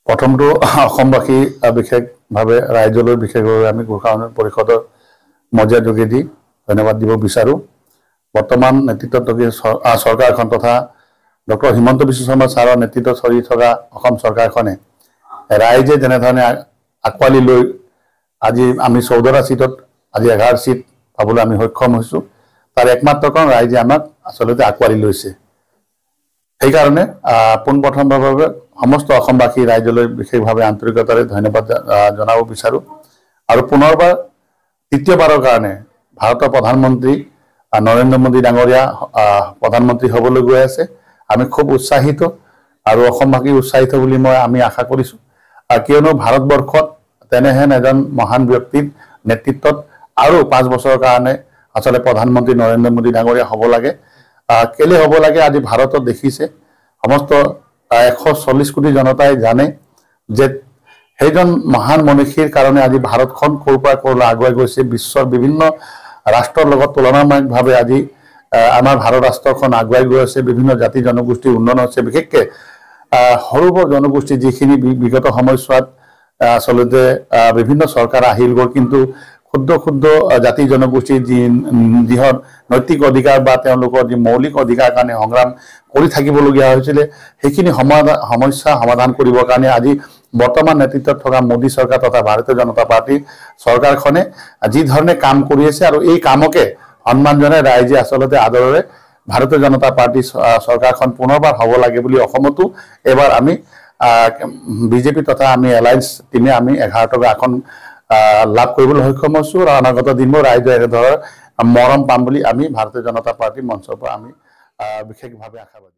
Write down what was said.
প্ৰথমটো অসমবাসী বিশেষভাৱে ৰাইজলৈ বিশেষভাৱে আমি গোৰ্খা উন্নয়ন পৰিষদৰ মজিয়া যোগেদি ধন্যবাদ দিব বিচাৰোঁ। বৰ্তমান নেতৃত্বত চৰকাৰখন তথা ডক্টৰ হিমন্ত বিশ্ব শৰ্মা ছাৰৰ নেতৃত্বত চলি থকা অসম চৰকাৰখনে ৰাইজে যেনেধৰণে আঁকোৱালি লৈ আজি আমি 14টা চিটত আজি 11 চিট পাবলৈ আমি সক্ষম হৈছোঁ। তাৰ একমাত্ৰ কাৰণ ৰাইজে আমাক আচলতে আঁকোৱালি লৈছে। সেইকাৰণে পোনপ্ৰথমভাৱে সমস্ত অসমবাসী ৰাইজলৈ বিশেষভাৱে আন্তৰিকতাৰে ধন্যবাদ জনাব বিচাৰোঁ। আৰু পুনৰবাৰ তৃতীয়বাৰৰ কাৰণে ভাৰতৰ প্ৰধানমন্ত্ৰী নৰেন্দ্ৰ মোদী ডাঙৰীয়া প্ৰধানমন্ত্ৰী হ'বলৈ গৈ আছে। আমি খুব উৎসাহিত আৰু অসমবাসী উৎসাহিত বুলি আমি আশা কৰিছোঁ। কিয়নো ভাৰতবৰ্ষত তেনেহেন এজন মহান ব্যক্তিৰ নেতৃত্বত আৰু 5 বছৰৰ কাৰণে আচলতে প্ৰধানমন্ত্ৰী নৰেন্দ্ৰ মোদী ডাঙৰীয়া হ'ব লাগে। কেলে হ'ব লাগে, আজি ভাৰতত দেখিছে সমস্ত 140 কোটি জনতাই জানে যে সেইজন মহান মনীষীৰ কাৰণে আজি ভাৰতখন ক'ৰ পৰা ক'ৰলৈ আগুৱাই গৈছে। বিশ্বৰ বিভিন্ন ৰাষ্ট্ৰৰ লগত তুলনামূলকভাৱে আজি আমাৰ ভাৰত ৰাষ্ট্ৰখন আগুৱাই গৈ আছে। বিভিন্ন জাতি জনগোষ্ঠীৰ উন্নয়ন হৈছে। বিশেষকৈ সৰুবৰ জনগোষ্ঠী যিখিনি বিগত সময়ছোৱাত আচলতে বিভিন্ন চৰকাৰ আহিল গ'ল, কিন্তু ক্ষুদ্ৰ ক্ষুদ্ৰ জাতি জনগোষ্ঠীৰ যিহত নৈতিক অধিকাৰ বা তেওঁলোকৰ যি মৌলিক অধিকাৰ কাৰণে সংগ্ৰাম কৰি থাকিবলগীয়া হৈছিলে, সেইখিনি সমস্যা সমাধান কৰিবৰ কাৰণে আজি বৰ্তমান নেতৃত্বত থকা মোদী চৰকাৰ তথা ভাৰতীয় জনতা পাৰ্টীৰ চৰকাৰখনে যি ধৰণে কাম কৰি আছে আৰু এই কামকে সন্মান জনাই ৰাইজে আচলতে আদৰেৰে ভাৰতীয় জনতা পাৰ্টী চৰকাৰখন পুনৰবাৰ হ'ব লাগে বুলি অসমতো এবাৰ আমি বিজেপি তথা আমি এলায়েন্স টিমে আমি 11টা আসন লাভ কৰিবলৈ সক্ষম হৈছোঁ। আৰু অনাগত দিনবোৰ ৰাইজৰ এনেধৰণৰ মৰম পাম বুলি আমি ভাৰতীয় জনতা পাৰ্টীৰ মঞ্চৰ পৰা আমি বিশেষভাৱে আশাবাদী।